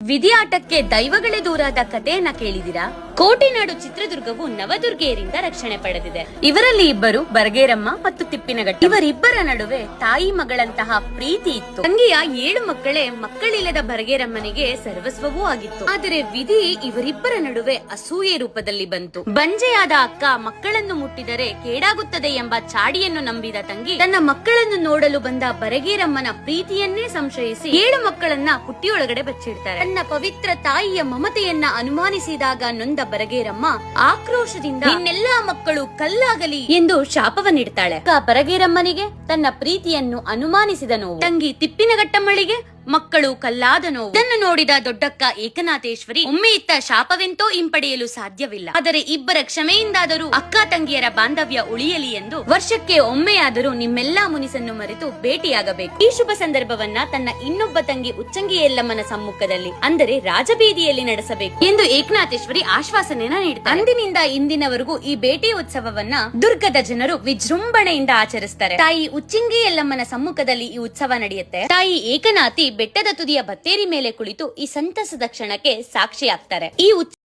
ವಿಧಿಯಾಟಕ್ಕೆ ದೈವಗಳೇ ದೂರಾದ ಕಥೆಯನ್ನ ಕೇಳಿದಿರಾ? ಕೋಟೆನಾಡು ಚಿತ್ರದುರ್ಗವು ನವದುರ್ಗೆಯರಿಂದ ರಕ್ಷಣೆ ಪಡೆದಿದೆ. ಇವರಲ್ಲಿ ಇಬ್ಬರು ಬರಗೇರಮ್ಮ ಮತ್ತು ತಿಪ್ಪಿನಘಟ್ಟ. ಇವರಿಬ್ಬರ ನಡುವೆ ತಾಯಿ ಮಗಳಂತಹ ಪ್ರೀತಿ ಇತ್ತು. ತಂಗಿಯ 7 ಮಕ್ಕಳೇ ಮಕ್ಕಳಿಲ್ಲದ ಬರಗೇರಮ್ಮನಿಗೆ ಸರ್ವಸ್ವವೂ ಆಗಿತ್ತು. ಆದರೆ ವಿಧಿ ಇವರಿಬ್ಬರ ನಡುವೆ ಅಸೂಯೆ ರೂಪದಲ್ಲಿ ಬಂತು. ಬಂಜೆಯಾದ ಅಕ್ಕ ಮಕ್ಕಳನ್ನು ಮುಟ್ಟಿದರೆ ಕೇಡಾಗುತ್ತದೆ ಎಂಬ ಚಾಡಿಯನ್ನು ನಂಬಿದ ತಂಗಿ ತನ್ನ ಮಕ್ಕಳನ್ನು ನೋಡಲು ಬಂದ ಬರಗೇರಮ್ಮನ ಪ್ರೀತಿಯನ್ನೇ ಸಂಶಯಿಸಿ 7 ಮಕ್ಕಳನ್ನ ಪುಟ್ಟಿಯೊಳಗಡೆ ಬಚ್ಚಿಡ್ತಾರೆ. ತನ್ನ ಪವಿತ್ರ ತಾಯಿಯ ಮಮತೆಯನ್ನ ಅನುಮಾನಿಸಿದಾಗ ನೊಂದ ಬರಗೇರಮ್ಮ ಆಕ್ರೋಶದಿಂದ ಇನ್ನೆಲ್ಲಾ ಮಕ್ಕಳು ಕಲ್ಲಾಗಲಿ ಎಂದು ಶಾಪವನ್ನಿಡ್ತಾಳೆ. ಬರಗೇರಮ್ಮನಿಗೆ ತನ್ನ ಪ್ರೀತಿಯನ್ನು ಅನುಮಾನಿಸಿದ ನೋವು, ತಂಗಿ ತಿಪ್ಪಿನಘಟ್ಟಮ್ಮಳಿಗೆ ಮಕ್ಕಳು ಕಲ್ಲಾದ ನೋವು. ಇದನ್ನು ನೋಡಿದ ದೊಡ್ಡಕ್ಕ ಏಕನಾಥೇಶ್ವರಿ ಒಮ್ಮೆ ಇತ್ತ ಶಾಪವೆಂತೋ ಹಿಂಪಡೆಯಲು ಸಾಧ್ಯವಿಲ್ಲ, ಆದರೆ ಇಬ್ಬರ ಕ್ಷಮೆಯಿಂದಾದರೂ ಅಕ್ಕ ತಂಗಿಯರ ಬಾಂಧವ್ಯ ಉಳಿಯಲಿ ಎಂದು ವರ್ಷಕ್ಕೆ ಒಮ್ಮೆಯಾದರೂ ನಿಮ್ಮೆಲ್ಲಾ ಮುನಿಸನ್ನು ಮರೆತು ಭೇಟಿಯಾಗಬೇಕು. ಈ ಶುಭ ಸಂದರ್ಭವನ್ನ ತನ್ನ ಇನ್ನೊಬ್ಬ ತಂಗಿ ಉಚ್ಚಂಗಿ ಯಲ್ಲಮ್ಮನ ಸಮ್ಮುಖದಲ್ಲಿ, ಅಂದರೆ ರಾಜಬೀದಿಯಲ್ಲಿ ನಡೆಸಬೇಕು ಎಂದು ಏಕನಾಥೇಶ್ವರಿ ಆಶ್ವಾಸನೆಯನ್ನ ನೀಡುತ್ತಾರೆ. ಅಂದಿನಿಂದ ಇಂದಿನವರೆಗೂ ಈ ಭೇಟಿ ಉತ್ಸವವನ್ನ ದುರ್ಗದ ಜನರು ವಿಜೃಂಭಣೆಯಿಂದ ಆಚರಿಸುತ್ತಾರೆ. ತಾಯಿ ಉಚ್ಚಂಗಿ ಯಲ್ಲಮ್ಮನ ಸಮ್ಮುಖದಲ್ಲಿ ಈ ಉತ್ಸವ ನಡೆಯುತ್ತೆ. ತಾಯಿ ಏಕನಾಥಿ ಬೆಟ್ಟದ ತುದಿಯ ಬತ್ತೇರಿ ಮೇಲೆ ಕುಳಿತು ಈ ಸಂತಸದ ಕ್ಷಣಕ್ಕೆ ಸಾಕ್ಷಿಯಾಗ್ತಾರೆ. ಈ